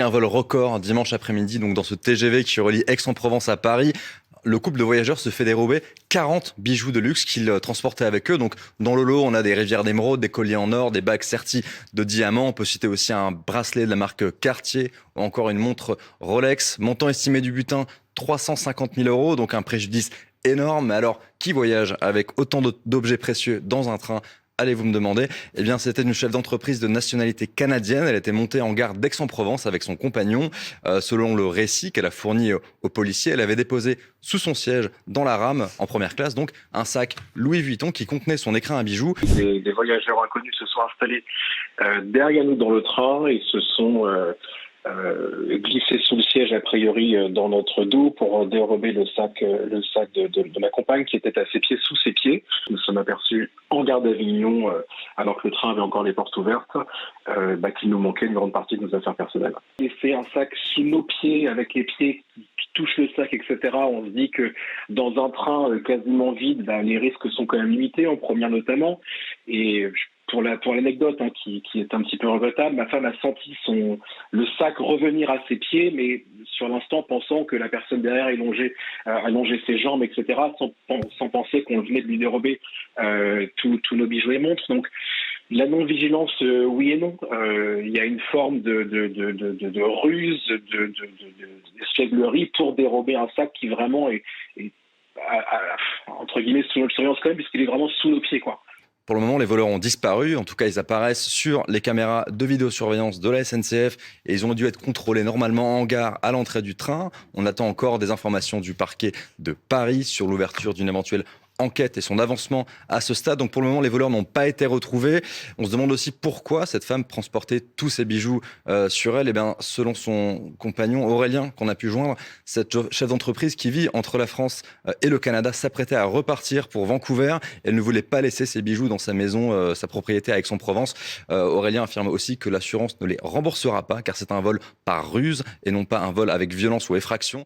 Un vol record dimanche après-midi, donc dans ce TGV qui relie Aix-en-Provence à Paris. Le couple de voyageurs se fait dérober 40 bijoux de luxe qu'ils transportaient avec eux. Donc, dans le lot, on a des rivières d'émeraude, des colliers en or, des bagues serties de diamants. On peut citer aussi un bracelet de la marque Cartier ou encore une montre Rolex. Montant estimé du butin, 350 000 euros, donc un préjudice énorme. Mais alors, qui voyage avec autant d'objets précieux dans un train? Allez-vous me demander? Eh bien, c'était une chef d'entreprise de nationalité canadienne. Elle était montée en gare d'Aix-en-Provence avec son compagnon. Selon le récit qu'elle a fourni aux policiers, elle avait déposé sous son siège dans la rame, en première classe, donc un sac Louis Vuitton qui contenait son écrin à bijoux. Des voyageurs inconnus se sont installés derrière nous dans le train et se sont glissés sous le siège a priori dans notre dos pour dérober le sac de ma compagne qui était à ses pieds, sous ses pieds. Nous sommes aperçus en gare d'Avignon alors que le train avait encore les portes ouvertes qu'il nous manquait une grande partie de nos affaires personnelles. Et c'est un sac sous nos pieds avec les pieds qui touchent le sac, etc. On se dit que dans un train quasiment vide, les risques sont quand même limités, en première notamment. Et pour l'anecdote qui est un petit peu regrettable, ma femme a senti le sac revenir à ses pieds, mais sur l'instant pensant que la personne derrière allongeait ses jambes, etc., sans penser qu'on venait de lui dérober tous nos bijoux et montres. Donc la non-vigilance, oui et non. Il y a une forme de ruse, d'espièglerie pour dérober un sac qui vraiment est entre guillemets sous notre surveillance quand même, puisqu'il est vraiment sous nos pieds, quoi. Pour le moment, les voleurs ont disparu. En tout cas, ils apparaissent sur les caméras de vidéosurveillance de la SNCF et ils ont dû être contrôlés normalement en gare à l'entrée du train. On attend encore des informations du parquet de Paris sur l'ouverture d'une éventuelle enquête et son avancement à ce stade. Donc pour le moment, les voleurs n'ont pas été retrouvés. On se demande aussi pourquoi cette femme transportait tous ses bijoux sur elle. Eh bien, selon son compagnon Aurélien, qu'on a pu joindre, cette chef d'entreprise qui vit entre la France et le Canada s'apprêtait à repartir pour Vancouver. Elle ne voulait pas laisser ses bijoux dans sa maison, sa propriété à Aix-en-Provence. Aurélien affirme aussi que l'assurance ne les remboursera pas car c'est un vol par ruse et non pas un vol avec violence ou effraction.